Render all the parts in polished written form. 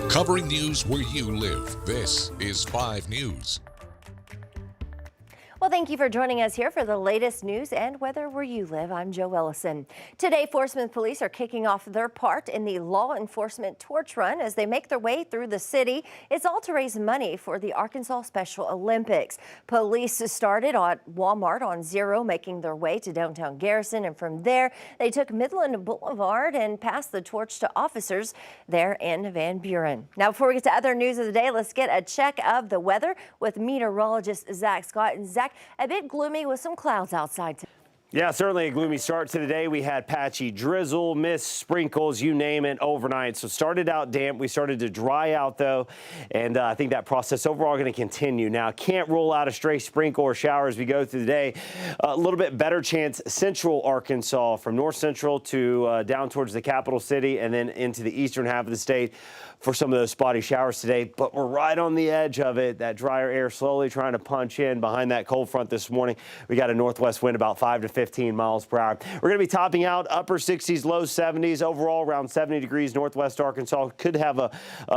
Covering news where you live, this is 5 News. Well, thank you for joining us here for the latest news and weather where you live. I'm Joe Ellison. Today, Fort Smith Police are kicking off their part in the law enforcement torch run as they make their way through the city. It's all to raise money for the Arkansas Special Olympics. Police started at Walmart on Zero, making their way to downtown Garrison, and from there they took Midland Boulevard and passed the torch to officers there in Van Buren. Now, before we get to other news of the day, let's get a check of the weather with meteorologist Zach Scott. And Zach, a bit gloomy with some clouds outside today. Yeah, certainly a gloomy start to the day. We had patchy drizzle, mist, sprinkles, you name it, overnight. So started out damp. We started to dry out, though, and I think that process overall going to continue. Now, can't rule out a stray sprinkle or shower as we go through the day. A little bit better chance central Arkansas from north central to down towards the capital city and then into the eastern half of the state for some of those spotty showers today. But we're right on the edge of it. That drier air slowly trying to punch in behind that cold front this morning. We got a northwest wind about 5 to 15 miles per hour. We're going to be topping out upper 60s, low 70s. Overall, around 70 degrees northwest Arkansas. Could have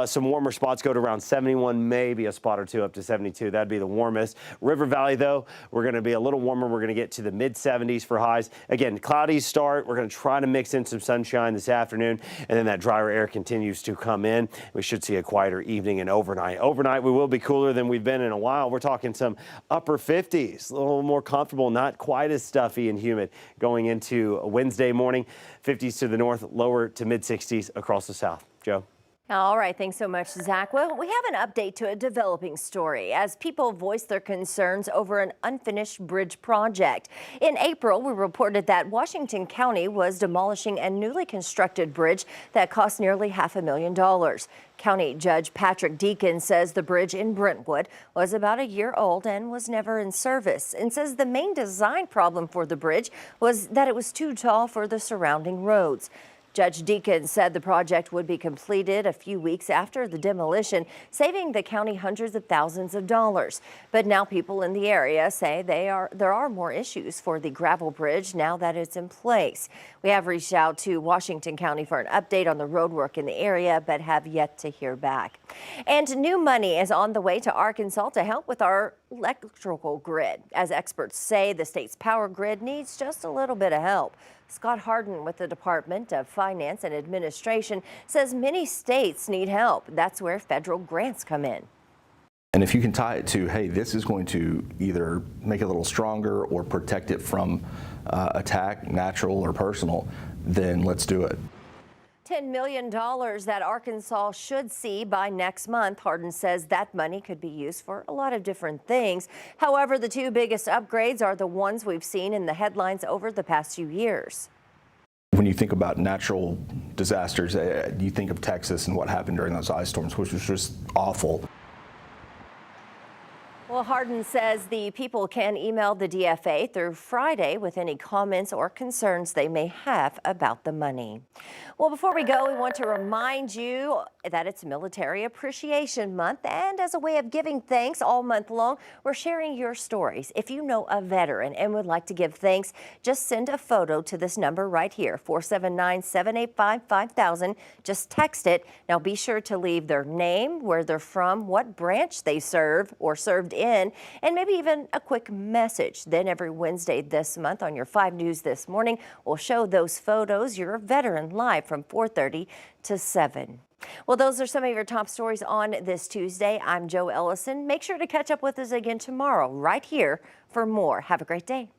some warmer spots go to around 71, maybe a spot or two up to 72. That'd be the warmest. River Valley, though, we're going to be a little warmer. We're going to get to the mid 70s for highs. Again, cloudy start. We're going to try to mix in some sunshine this afternoon, and then that drier air continues to come in. We should see a quieter evening and overnight. Overnight, we will be cooler than we've been in a while. We're talking some upper 50s, a little more comfortable, not quite as stuffy and humid going into Wednesday morning. 50s to the north, lower to mid 60s across the south. Joe. All right, thanks so much, Zach. Well, we have an update to a developing story as people voice their concerns over an unfinished bridge project. In April, we reported that Washington County was demolishing a newly constructed bridge that cost nearly $500,000. County Judge Patrick Deacon says the bridge in Brentwood was about a year old and was never in service, and says the main design problem for the bridge was that it was too tall for the surrounding roads. Judge Deacon said the project would be completed a few weeks after the demolition, saving the county hundreds of thousands of dollars. But now people in the area say there are more issues for the gravel bridge now that it's in place. We have reached out to Washington County for an update on the road work in the area, but have yet to hear back. And new money is on the way to Arkansas to help with our electrical grid. As experts say, the state's power grid needs just a little bit of help. Scott Harden with the Department of Finance and Administration says many states need help. That's where federal grants come in. And if you can tie it to, hey, this is going to either make it a little stronger or protect it from attack, natural or personal, then let's do it. $10 million that Arkansas should see by next month. Harden says that money could be used for a lot of different things. However, the two biggest upgrades are the ones we've seen in the headlines over the past few years. When you think about natural disasters, you think of Texas and what happened during those ice storms, which was just awful. Well, Harden says the people can email the DFA through Friday with any comments or concerns they may have about the money. Well, before we go, we want to remind you that it's Military Appreciation Month, and as a way of giving thanks all month long, we're sharing your stories. If you know a veteran and would like to give thanks, just send a photo to this number right here, 479-785-5000. Just text it. Now be sure to leave their name, where they're from, what branch they serve or served in, and maybe even a quick message. Then every Wednesday this month on your 5 News This Morning, we'll show those photos, your veteran, live from 4:30 to 7. Well, those are some of your top stories on this Tuesday. I'm Joe Ellison. Make sure to catch up with us again tomorrow right here for more. Have a great day.